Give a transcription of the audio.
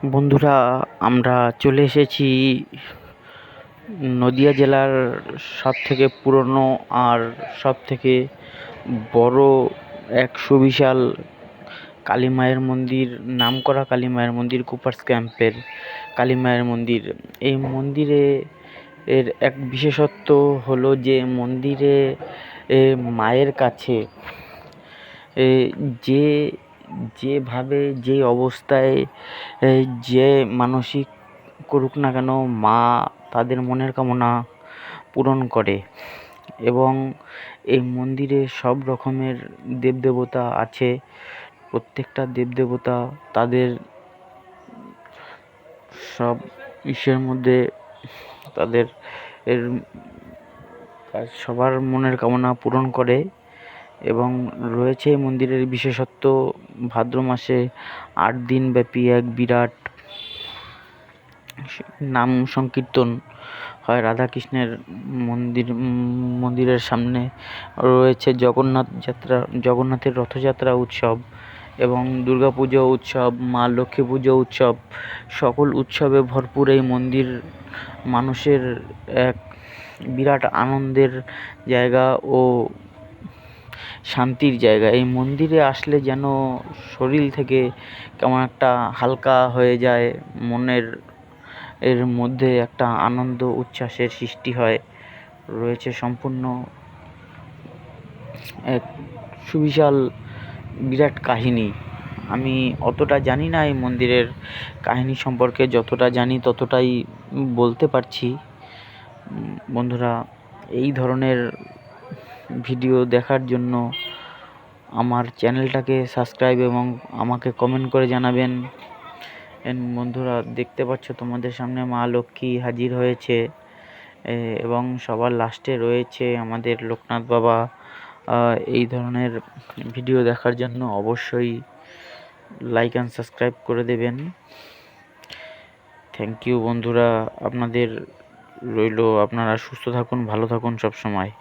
বন্ধুরা, আমরা চলে এসেছি নদিয়া জেলার সবথেকে পুরনো আর সবথেকে বড় এক সুবিশাল কালী মায়ের মন্দির, নামকরা কালী মায়ের মন্দির, কুপার্স ক্যাম্পের কালী মায়ের মন্দির। এই মন্দিরে এর এক বিশেষত্ব হলো যে মন্দিরে মায়ের কাছে যে যেভাবে যে অবস্থায় যে মানসিক করুক না কেন, মা তাদের মনের কামনা পূরণ করে। এবং এই মন্দিরে সব রকমের দেবদেবতা আছে। প্রত্যেকটা দেবদেবতা তাদের সব ইসের মধ্যে তাদের সবার মনের কামনা পূরণ করে। এবং রয়েছে মন্দিরের বিশেষত্ব, ভাদ্র মাসে 8 দিন ব্যাপী এক বিরাট নাম সংকীর্তন হয়। রাধাকৃষ্ণের মন্দিরের সামনে রয়েছে জগন্নাথের রথযাত্রা উৎসব এবং দুর্গাপুজো উৎসব, মা লক্ষ্মী পুজো উৎসব। সকল উৎসবে ভরপুর এই মন্দির মানুষের এক বিরাট আনন্দের জায়গা ও শান্তির জায়গা। এই মন্দিরে আসলে যেন শরীর থেকে কেমন একটা হালকা হয়ে যায়, মনের মধ্যে একটা আনন্দ উচ্ছ্বাসের সৃষ্টি হয়। রয়েছে সম্পূর্ণ এক সুবিশাল বিরাট কাহিনী। আমি অতটা জানি না এই মন্দিরের কাহিনী সম্পর্কে, যতটা জানি ততটাই বলতে পারছি। বন্ধুরা, এই ধরনের ভিডিও দেখার জন্য আমার চ্যানেলটাকে সাবস্ক্রাইব এবং আমাকে কমেন্ট করে জানাবেন। বন্ধুরা, দেখতে পাচ্ছ তোমাদের সামনে মা লক্ষ্মী হাজির হয়েছে এবং সবার লাস্টে রয়েছে আমাদের লোকনাথ বাবা। এই ধরনের ভিডিও দেখার জন্য অবশ্যই লাইক অ্যান্ড সাবস্ক্রাইব করে দেবেন। থ্যাংক ইউ বন্ধুরা, আপনাদের রইল। আপনারা সুস্থ থাকুন, ভালো থাকুন সব সময়।